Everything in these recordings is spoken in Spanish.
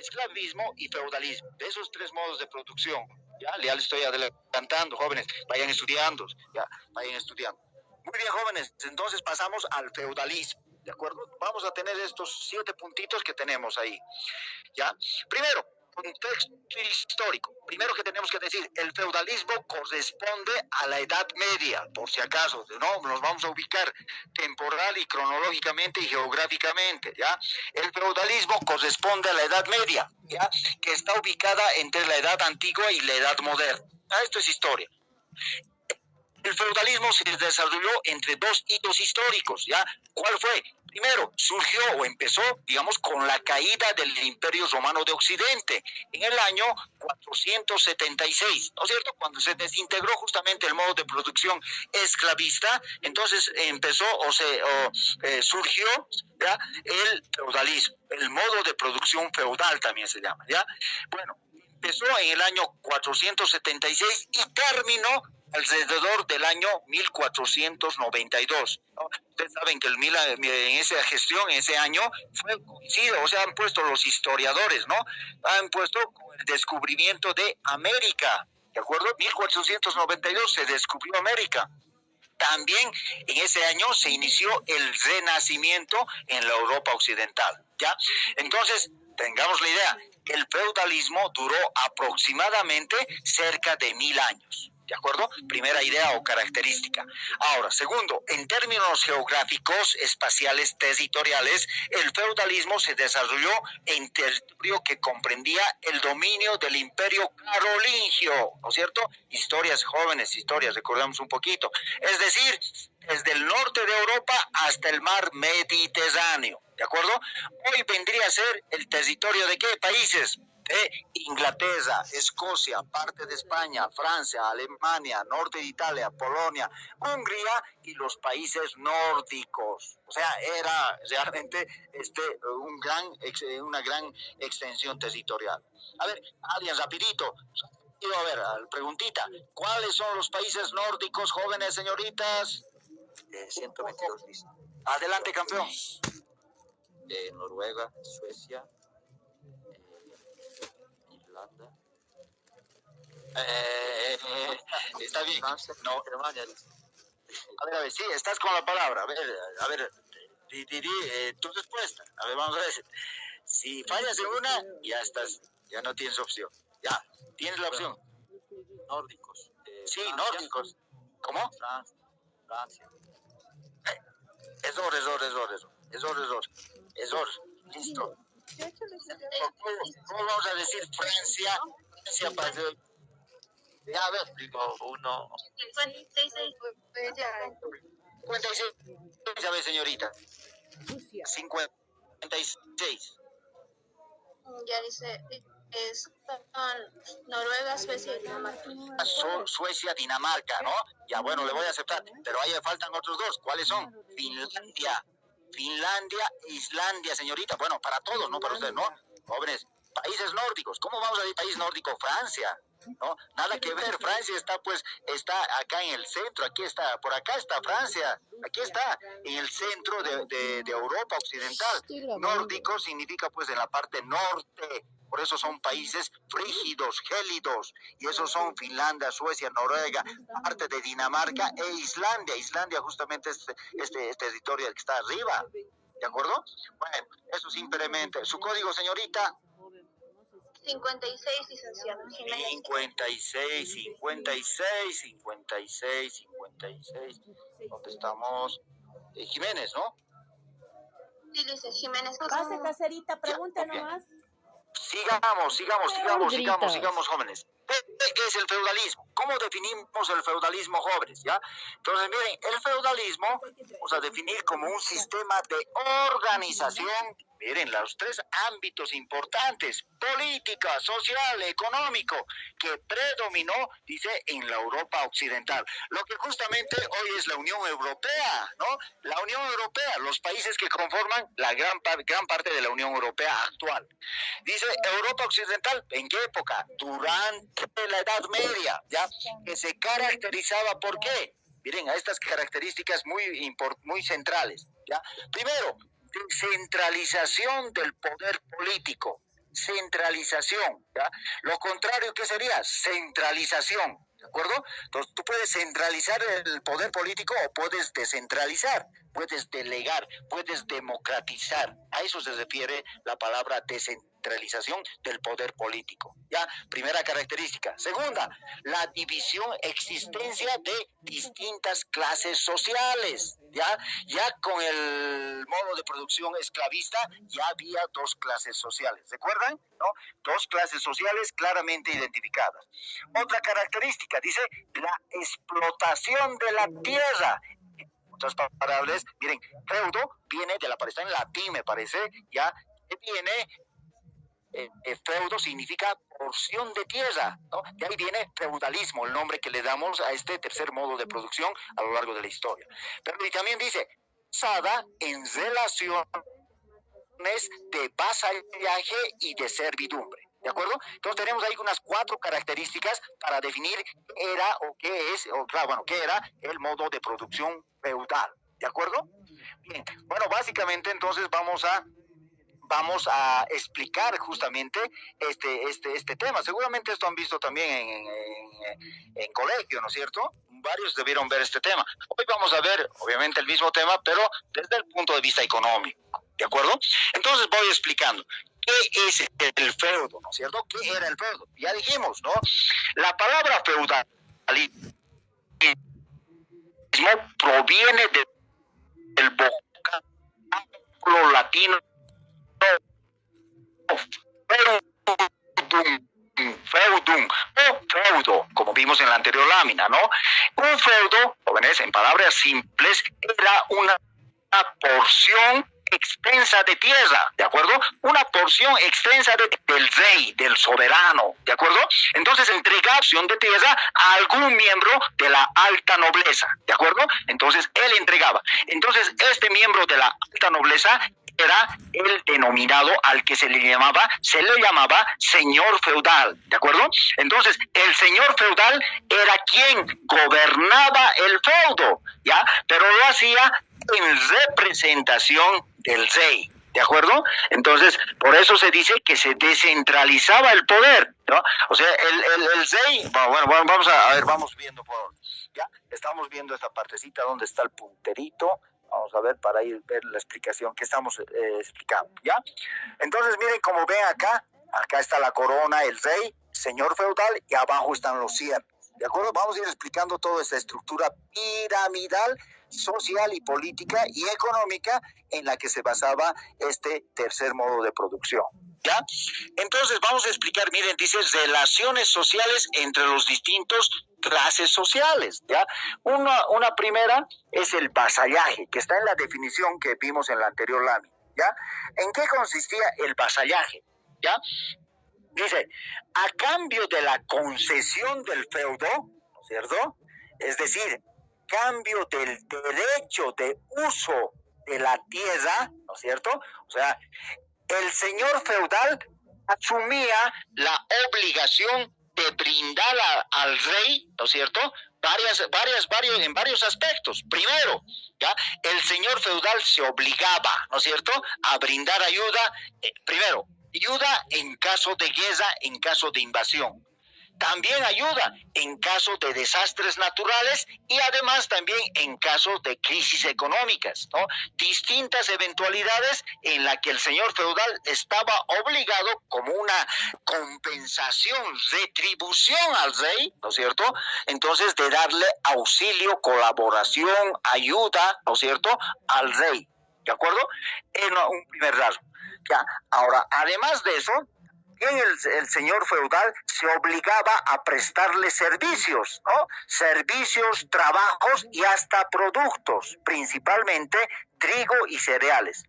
esclavismo y feudalismo, de esos tres modos de producción. Ya les estoy adelantando, jóvenes, vayan estudiando, ya, vayan estudiando. Muy bien, jóvenes, entonces pasamos al feudalismo, ¿de acuerdo? Vamos a tener estos 7 puntitos que tenemos ahí, ¿ya? Primero, contexto histórico. Primero que tenemos que decir, el feudalismo corresponde a la Edad Media, por si acaso, ¿no? Nos vamos a ubicar temporal y cronológicamente y geográficamente, ¿ya? El feudalismo corresponde a la Edad Media, ¿ya? Que está ubicada entre la Edad Antigua y la Edad Moderna. Esto es historia. El feudalismo se desarrolló entre 2 hitos históricos, ¿ya? ¿Cuál fue? Primero, surgió o empezó, digamos, con la caída del Imperio Romano de Occidente en el año 476, ¿no es cierto? Cuando se desintegró justamente el modo de producción esclavista, entonces empezó surgió, ¿ya? El feudalismo, el modo de producción feudal también se llama, ¿ya? Bueno, empezó en el año 476 y terminó alrededor del año 1492. ¿No? Ustedes saben que en esa gestión, en ese año, fue coincido, o sea, han puesto los historiadores, ¿no? Han puesto con el descubrimiento de América, ¿de acuerdo? 1492 se descubrió América. También en ese año se inició el Renacimiento en la Europa occidental, ¿ya? Entonces, tengamos la idea, el feudalismo duró aproximadamente cerca de 1000 años. ¿De acuerdo? Primera idea o característica. Ahora, segundo, en términos geográficos, espaciales, territoriales, el feudalismo se desarrolló en territorio que comprendía el dominio del Imperio Carolingio, ¿no es cierto? Historias jóvenes, historias, recordamos un poquito. Es decir, desde el norte de Europa hasta el mar Mediterráneo, ¿de acuerdo? Hoy vendría a ser el territorio de ¿qué países? Inglaterra, Escocia, parte de España, Francia, Alemania, norte de Italia, Polonia, Hungría y los países nórdicos. O sea, era realmente una gran extensión territorial. A ver, alguien rapidito. A ver, preguntita. ¿Cuáles son los países nórdicos, jóvenes señoritas? 122 listo. Adelante, campeón. Noruega, Suecia, Irlanda. Está bien. Francia, No. Alemania. A ver, sí, estás con la palabra. A ver, tu respuesta. A ver, vamos a ver. Si fallas en una, ya no tienes opción. Ya, tienes la opción. Nórdicos. Sí, Francia, nórdicos. ¿Cómo? Francia. Error. Listo. ¿Cómo vamos a decir Francia? Francia para... Ya, a ver. Digo, 1. 56. 56. Ya ve, señorita. 56. Ya dice, Noruega, Suecia y Dinamarca. Suecia, Dinamarca, ¿no? Ya, bueno, le voy a aceptar. Pero ahí faltan otros 2. ¿Cuáles son? Finlandia e Islandia, señorita. Bueno, para todos, no para ustedes, ¿no? Jóvenes, países nórdicos. ¿Cómo vamos a decir país nórdico? Francia, ¿no? Nada que ver. Francia está acá en el centro. Aquí está, por acá está Francia. Aquí está, en el centro de Europa occidental. Nórdico significa pues en la parte norte. Por eso son países frígidos, gélidos, y esos son Finlandia, Suecia, Noruega, parte de Dinamarca e Islandia. Islandia justamente es este territorio que está arriba, ¿de acuerdo? Bueno, eso simplemente. ¿Su código, señorita? 56, licenciado. 56. ¿Dónde estamos? Jiménez, ¿no? Sí, dice Jiménez. Pase, caserita, pregunte nomás. Sigamos, jóvenes. ¿Qué es el feudalismo? ¿Cómo definimos el feudalismo, jóvenes? ¿Ya? Entonces, miren, el feudalismo vamos a definir como un sistema de organización, miren, los 3 ámbitos importantes, política, social, económico, que predominó, dice, en la Europa occidental. Lo que justamente hoy es la Unión Europea, ¿no? La Unión Europea, los países que conforman la gran parte de la Unión Europea actual. Dice Europa occidental, ¿en qué época? Durante la Edad Media, ¿ya? Que se caracterizaba, ¿por qué? Miren, a estas características muy centrales, ¿ya? Primero, descentralización del poder político. descentralización, ¿ya? Lo contrario, ¿qué sería? Centralización, ¿de acuerdo? Entonces, tú puedes centralizar el poder político o puedes descentralizar, puedes delegar, puedes democratizar. A eso se refiere la palabra descentralización del poder político, ¿ya? Primera característica. Segunda, la división, existencia de distintas clases sociales, ¿ya? Ya con el modo de producción esclavista ya había dos clases sociales, ¿recuerdan? ¿No? Dos clases sociales claramente identificadas. Otra característica, dice, la explotación de la tierra. En otras palabras, miren, feudo viene de la palabra, está en latín me parece, ya, que viene, feudo significa porción de tierra, ¿no? De ahí viene feudalismo, el nombre que le damos a este tercer modo de producción a lo largo de la historia. Pero también dice, basada en relaciones de vasallaje y de servidumbre. ¿De acuerdo? Entonces tenemos ahí unas 4 características para definir qué era o qué es, o claro, bueno, qué era el modo de producción feudal. ¿De acuerdo? Bien, bueno, básicamente entonces vamos a explicar justamente este tema. Seguramente esto han visto también en colegio, ¿no es cierto? Varios debieron ver este tema. Hoy vamos a ver, obviamente, el mismo tema, pero desde el punto de vista económico, ¿de acuerdo? Entonces voy explicando. ¿Qué es el feudo, no es cierto? ¿Qué era el feudo? Ya dijimos, ¿no? La palabra feudalismo proviene del vocablo latino feudum o feudo, como vimos en la anterior lámina, ¿no? Un feudo, jóvenes, en palabras simples, era una porción extensa de tierra, ¿de acuerdo? Una porción extensa del rey, del soberano, ¿de acuerdo? Entonces entregaba porción de tierra a algún miembro de la alta nobleza, ¿de acuerdo? Entonces él entregaba. Entonces este miembro de la alta nobleza era el denominado al que se le llamaba señor feudal, ¿de acuerdo? Entonces, el señor feudal era quien gobernaba el feudo, ¿ya? Pero lo hacía en representación del rey, ¿de acuerdo? Entonces, por eso se dice que se descentralizaba el poder, ¿no? O sea, el rey, bueno, vamos a ver, vamos viendo por, ¿ya? Estamos viendo esta partecita donde está el punterito. Vamos a ver para ir ver la explicación que estamos explicando, ¿ya? Entonces, miren, como ven acá está la corona, el rey, señor feudal, y abajo están los siervos, ¿de acuerdo? Vamos a ir explicando toda esta estructura piramidal, social y política y económica en la que se basaba este tercer modo de producción, ¿ya? Entonces, vamos a explicar, miren, dice, relaciones sociales entre los distintos clases sociales, ¿ya? Una primera es el vasallaje, que está en la definición que vimos en la anterior lámina, ¿ya? ¿En qué consistía el vasallaje? ¿Ya? Dice, a cambio de la concesión del feudo, ¿no es cierto? Es decir, cambio del derecho de uso de la tierra, ¿no es cierto? O sea, el señor feudal asumía la obligación de brindar al rey, ¿no es cierto?, en varios aspectos. Primero, ¿ya? El señor feudal se obligaba, ¿no es cierto?, a brindar ayuda, primero, ayuda en caso de guerra, en caso de invasión. También ayuda en caso de desastres naturales y además también en caso de crisis económicas, ¿no? Distintas eventualidades en las que el señor feudal estaba obligado como una compensación, retribución al rey, ¿no es cierto? Entonces de darle auxilio, colaboración, ayuda, ¿no es cierto?, al rey, ¿de acuerdo? En un primer rasgo. Ya, ahora, además de eso, el señor feudal se obligaba a prestarle servicios, ¿no? Servicios, trabajos y hasta productos, principalmente trigo y cereales.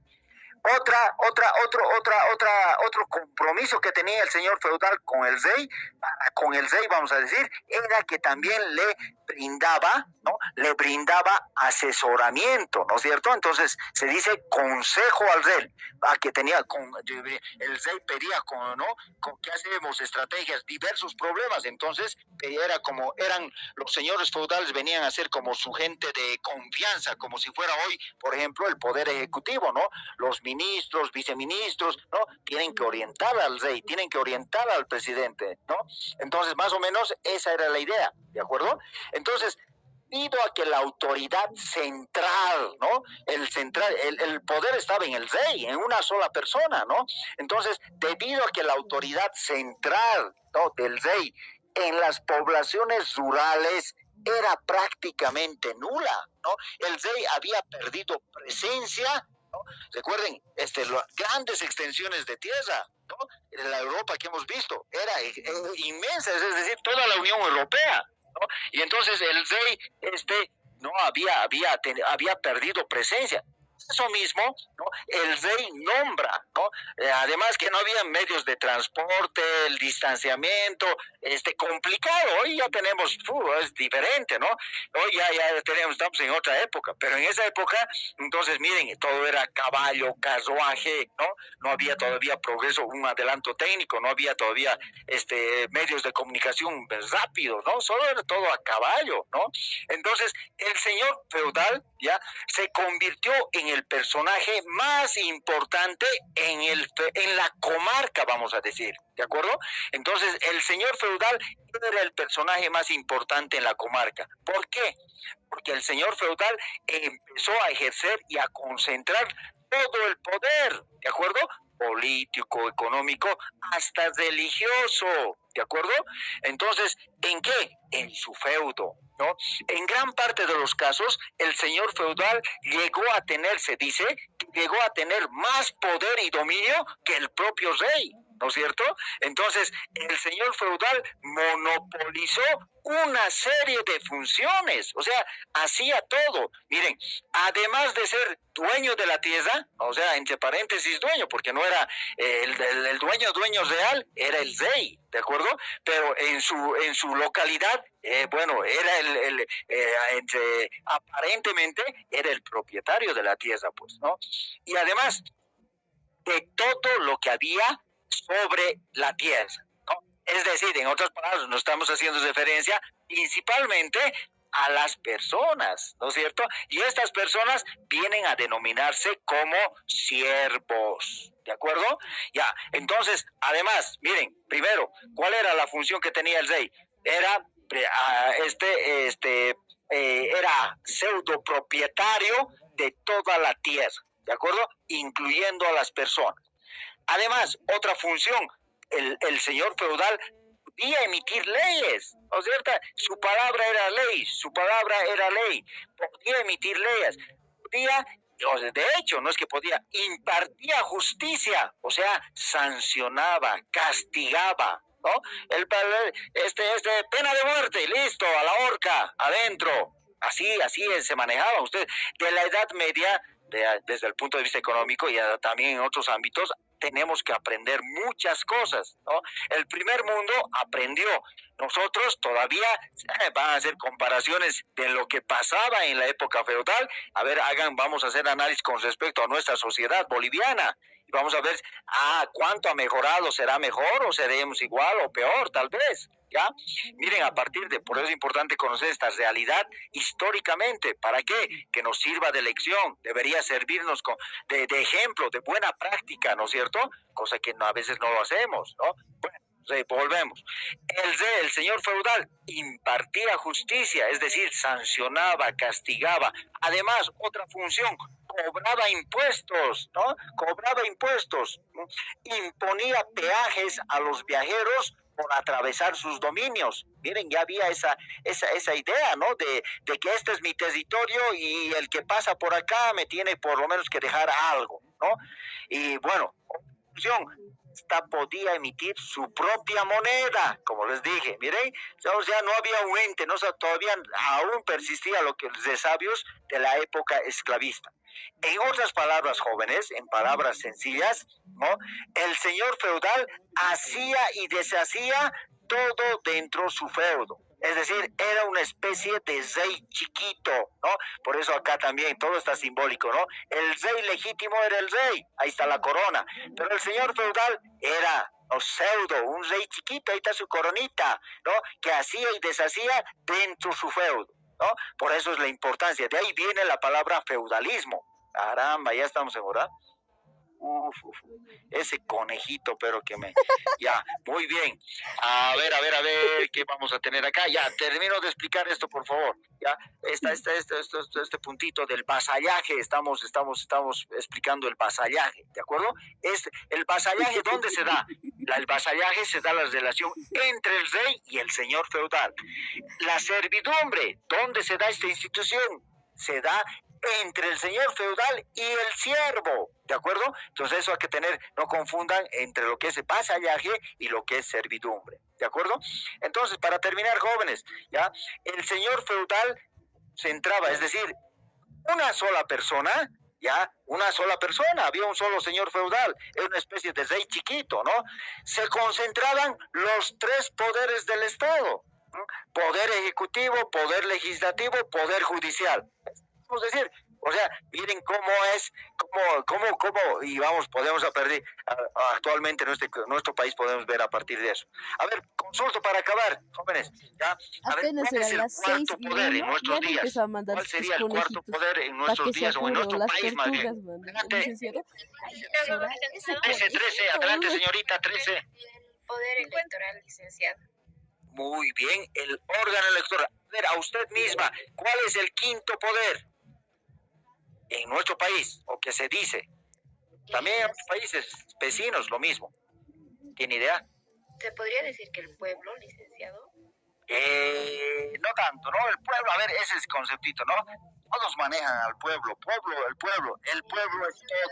Otro compromiso que tenía el señor feudal con el rey, vamos a decir, era que también le brindaba, ¿no? Le brindaba asesoramiento, ¿no es cierto? Entonces se dice consejo al rey, a que tenía, el rey pedía, ¿no?, con qué hacemos, estrategias, diversos problemas. Entonces eran los señores feudales, venían a ser como su gente de confianza, como si fuera hoy, por ejemplo, el poder ejecutivo, ¿no? Los ministros ministros, viceministros, ¿no? Tienen que orientar al rey, tienen que orientar al presidente, ¿no? Entonces, más o menos, esa era la idea, ¿de acuerdo? Entonces, debido a que la autoridad central, ¿no? El poder estaba en el rey, en una sola persona, ¿no? Entonces, debido a que la autoridad central, ¿no? del rey en las poblaciones rurales era prácticamente nula, ¿no? El rey había perdido presencia, ¿no? Recuerden, grandes extensiones de tierra, ¿no? En la Europa que hemos visto, era inmensa, es decir, toda la Unión Europea, ¿no? Y entonces el rey no había perdido presencia. Eso mismo, ¿no? El rey nombra, ¿no? Además que no había medios de transporte, el distanciamiento, complicado. Hoy ya tenemos, es diferente, ¿no? Hoy ya tenemos, estamos en otra época, pero en esa época, entonces miren, todo era caballo, carruaje, ¿no? No había todavía progreso, un adelanto técnico, no había todavía medios de comunicación rápidos, ¿no? Solo era todo a caballo, ¿no? Entonces, el señor feudal ya se convirtió en el personaje más importante en la comarca, vamos a decir, ¿de acuerdo? Entonces, el señor feudal era el personaje más importante en la comarca. ¿Por qué? Porque el señor feudal empezó a ejercer y a concentrar todo el poder, ¿de acuerdo? Político, económico, hasta religioso, ¿de acuerdo? Entonces, ¿en qué? En su feudo, ¿no? En gran parte de los casos, el señor feudal llegó a tener, se dice, llegó a tener más poder y dominio que el propio rey, ¿no es cierto? Entonces, el señor feudal monopolizó una serie de funciones, o sea, hacía todo. Miren, además de ser dueño de la tierra, o sea, entre paréntesis dueño, porque no era el dueño real, era el rey, ¿de acuerdo? Pero en su localidad, era aparentemente era el propietario de la tierra, pues, ¿no? Y además de todo lo que había sobre la tierra, ¿no? Es decir, en otras palabras, no estamos haciendo referencia principalmente a las personas, ¿no es cierto? Y estas personas vienen a denominarse como siervos, ¿de acuerdo? Ya, entonces, además, miren, primero, ¿cuál era la función que tenía el rey? Era era pseudo propietario de toda la tierra, ¿de acuerdo? Incluyendo a las personas. Además, otra función, el señor feudal podía emitir leyes, ¿no es cierto? Su palabra era ley, podía emitir leyes, de hecho, no es que podía, impartía justicia, o sea, sancionaba, castigaba, ¿no? Pena de muerte, listo, a la horca, adentro, así se manejaba usted. De la Edad Media, desde el punto de vista económico y también en otros ámbitos, tenemos que aprender muchas cosas, ¿no? El primer mundo aprendió. Nosotros todavía van a hacer comparaciones de lo que pasaba en la época feudal. A ver, vamos a hacer análisis con respecto a nuestra sociedad boliviana. Y vamos a ver, cuánto ha mejorado, ¿será mejor o seremos igual o peor, tal vez? ¿Ya? Miren, por eso es importante conocer esta realidad históricamente. ¿Para qué? Que nos sirva de lección, debería servirnos de ejemplo, de buena práctica, ¿no es cierto? Cosa que a veces no lo hacemos, ¿no? Bueno, volvemos. El señor feudal impartía justicia, es decir, sancionaba, castigaba. Además, otra función, cobraba impuestos, ¿no? Imponía peajes a los viajeros por atravesar sus dominios. Miren, ya había esa idea, ¿no? De que este es mi territorio y el que pasa por acá me tiene por lo menos que dejar algo, ¿no? Y bueno, conclusión, esta podía emitir su propia moneda, como les dije, miren, o sea, no había un ente, no, todavía aún persistía lo que de sabios de la época esclavista. En otras palabras, jóvenes, en palabras sencillas, ¿no? El señor feudal hacía y deshacía todo dentro de su feudo. Es decir, era una especie de rey chiquito, ¿no? Por eso acá también todo está simbólico, ¿no? El rey legítimo era el rey, ahí está la corona. Pero el señor feudal era pseudo, un rey chiquito, ahí está su coronita, ¿no? Que hacía y deshacía dentro de su feudo, ¿no? Por eso es la importancia. De ahí viene la palabra feudalismo. Caramba, ya estamos en hora. Ese conejito, pero que me... Ya, muy bien. A ver, ¿qué vamos a tener acá? Ya, termino de explicar esto, por favor. Ya, este puntito del vasallaje, estamos explicando el vasallaje, ¿de acuerdo? El vasallaje, ¿dónde se da? El vasallaje se da la relación entre el rey y el señor feudal. La servidumbre, ¿dónde se da esta institución? Se da entre el señor feudal y el siervo, ¿de acuerdo? Entonces eso hay que tener, no confundan entre lo que es vasallaje y lo que es servidumbre, ¿de acuerdo? Entonces, para terminar, jóvenes, ya, el señor feudal se entraba, es decir, una sola persona, había un solo señor feudal, era una especie de rey chiquito, ¿no? Se concentraban los tres poderes del Estado, ¿no? Poder ejecutivo, poder legislativo, poder judicial. Es decir, o sea, miren cómo es, y vamos, podemos actualmente en nuestro país podemos ver a partir de eso. A ver, consulto para acabar, jóvenes, ¿ya? A ver, Apenas ¿cuál es eran el las cuarto 6:01, poder en ya nuestros le días? empezó a mandar ¿Cuál sus sería el cuarto conejitos poder en para nuestros que se días o en apure, o nuestro las país más bien? tortugas, manda, el Adelante. licenciado. Ay, ese era, ese 13, adelante señorita, 13. El poder electoral, licenciado. Muy bien, el órgano electoral. A ver, a usted misma, ¿cuál es el quinto poder en nuestro país, o que se dice? También en otros países vecinos lo mismo. ¿Tiene idea? ¿Se podría decir que el pueblo, licenciado? No tanto, ¿no? El pueblo, a ver, ese es el conceptito, ¿no? Todos manejan al pueblo, el pueblo es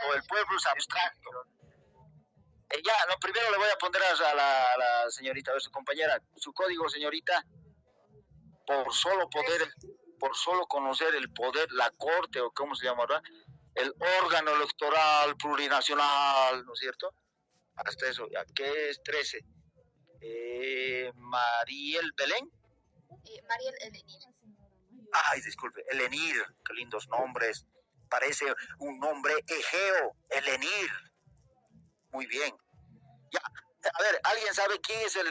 todo, el pueblo es abstracto. Ya, no, primero le voy a poner a la señorita, a ver, su compañera, su código, señorita, por solo conocer el poder, la corte, o cómo se llama, ¿verdad? El órgano electoral plurinacional, ¿no es cierto? Hasta eso, ya, ¿qué es 13? Mariel Belén. Mariel Elenir. Ay, disculpe, Elenir, qué lindos nombres. Parece un nombre egeo, Elenir. Muy bien. Ya, a ver, ¿alguien sabe quién es a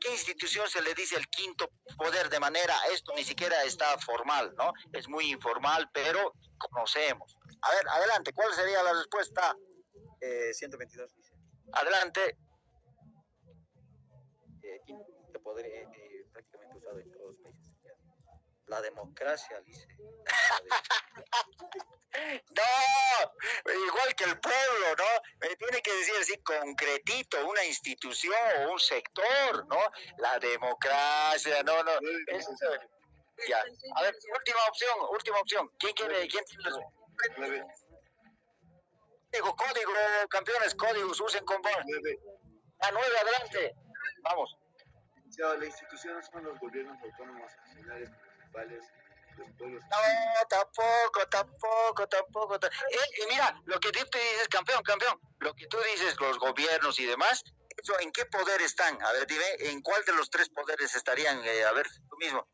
qué institución se le dice el quinto poder de manera, esto ni siquiera está formal, ¿no? Es muy informal, pero conocemos. A ver, adelante, ¿cuál sería la respuesta? 122 dice. Adelante. Quinto poder prácticamente usado en todos los países. La democracia, dice. No, igual que el pueblo, ¿no? Me tiene que decir así concretito, una institución o un sector, ¿no? La democracia, no. Ya. A ver, última opción. ¿Quién tiene? Código, campeones, códigos, usen con voz. 9, adelante. Vamos. Las instituciones son los gobiernos autónomos nacionales, municipales, los pueblos. No, tampoco. Mira, lo que tú dices, campeón, lo que tú dices, los gobiernos y demás, ¿eso en qué poder están? A ver, dime, ¿en cuál de los tres poderes estarían? A ver, tú mismo.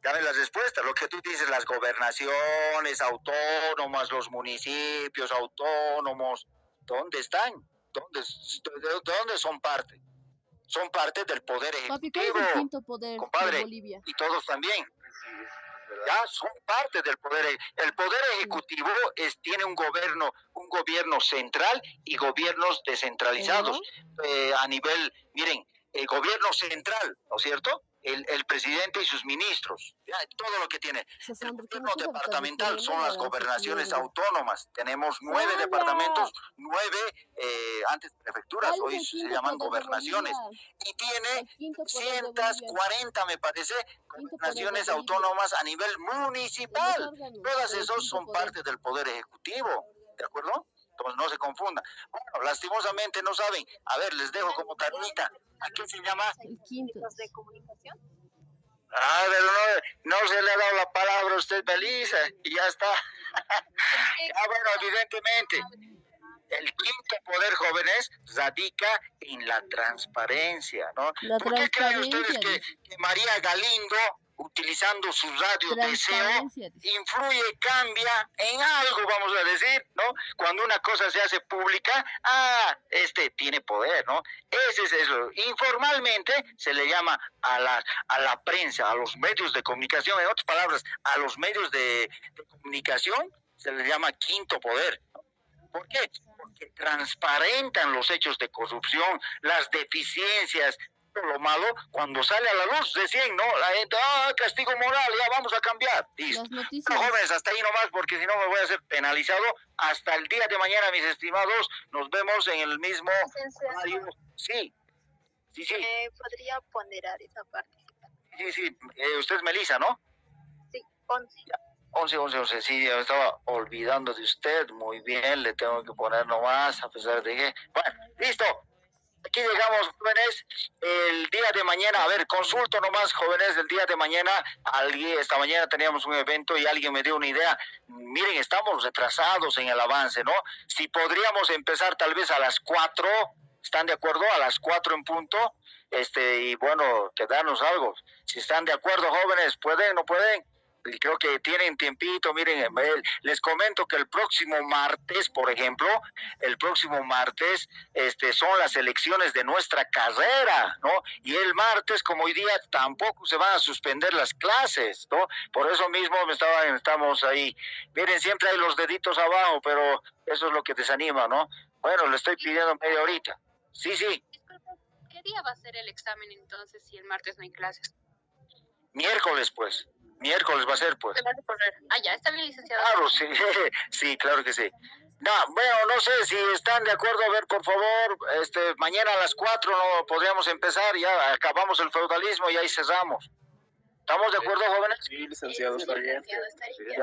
Dame las respuestas. Lo que tú dices, las gobernaciones autónomas, los municipios autónomos, ¿dónde están? ¿Dónde son parte? Son parte del poder Papi, ejecutivo, ¿cuál es el quinto poder compadre, de Bolivia? y todos también. Ya son parte del poder. El poder ejecutivo tiene un gobierno central y gobiernos descentralizados. A nivel, miren, el gobierno central, ¿no es cierto? El presidente y sus ministros, ya, todo lo que tiene. El gobierno departamental son las gobernaciones autónomas. Tenemos 9 departamentos, 9 antes prefecturas, hoy se llaman gobernaciones. Y tiene 240, me parece, gobernaciones autónomas a nivel municipal. Todas esos son parte del poder ejecutivo, ¿de acuerdo? Entonces no se confundan. Bueno, lastimosamente no saben. A ver, les dejo como tareita. ¿A qué se llama? El quinto. ¿De comunicación? Ah, pero no se le ha dado la palabra a usted, Belisa, y ya está. Bueno, evidentemente, el quinto poder, jóvenes, radica en la transparencia, ¿no? ¿Por qué creen ustedes que María Galindo, utilizando su radio Deseo, influye, cambia en algo, vamos a decir, ¿no? Cuando una cosa se hace pública, tiene poder, ¿no? Ese es eso. Informalmente se le llama a la prensa, a los medios de comunicación, en otras palabras, a los medios de comunicación se les llama quinto poder, ¿no? ¿Por qué? Porque transparentan los hechos de corrupción, las deficiencias, todo lo malo. Cuando sale a la luz, decían, no, la gente, castigo moral, ya vamos a cambiar. Listo. Las No, noticias. jóvenes, hasta ahí nomás, porque si no me voy a hacer penalizado. Hasta el día de mañana, mis estimados, nos vemos en el mismo horario. Sí, sí, sí, ¿Podría ponderar esa parte? sí. Usted es Melissa, ¿no? Sí, 11. 11, sí, ya me estaba olvidando de usted. Muy bien, le tengo que poner nomás, a pesar de que... Bueno, listo. Aquí llegamos, jóvenes. El día de mañana, a ver, consulto nomás, jóvenes, el día de mañana. Esta mañana teníamos un evento y alguien me dio una idea. Miren, estamos retrasados en el avance, ¿no? Si podríamos empezar tal vez a las 4, ¿están de acuerdo? A las 4 en punto. Y bueno, quedarnos algo. Si están de acuerdo, jóvenes, ¿pueden, no pueden? Y creo que tienen tiempito. Miren, les comento que el próximo martes, por ejemplo, son las elecciones de nuestra carrera, ¿no? Y el martes, como hoy día, tampoco se van a suspender las clases, ¿no? Por eso mismo estamos ahí. Miren, siempre hay los deditos abajo, pero eso es lo que desanima, ¿no? Bueno, le estoy pidiendo media horita. Sí. Disculpe, ¿qué día va a ser el examen entonces si el martes no hay clases? Miércoles, pues. Miércoles va a ser, pues. Se va a recorrer. Ya, está bien, licenciado. Claro, sí, sí, claro que sí. No, bueno, no sé si están de acuerdo. A ver, por favor, mañana a las 4 no podríamos empezar, ya acabamos el feudalismo y ahí cerramos. ¿Estamos de acuerdo, jóvenes? Sí, licenciado, está bien. Licenciado, estaría bien.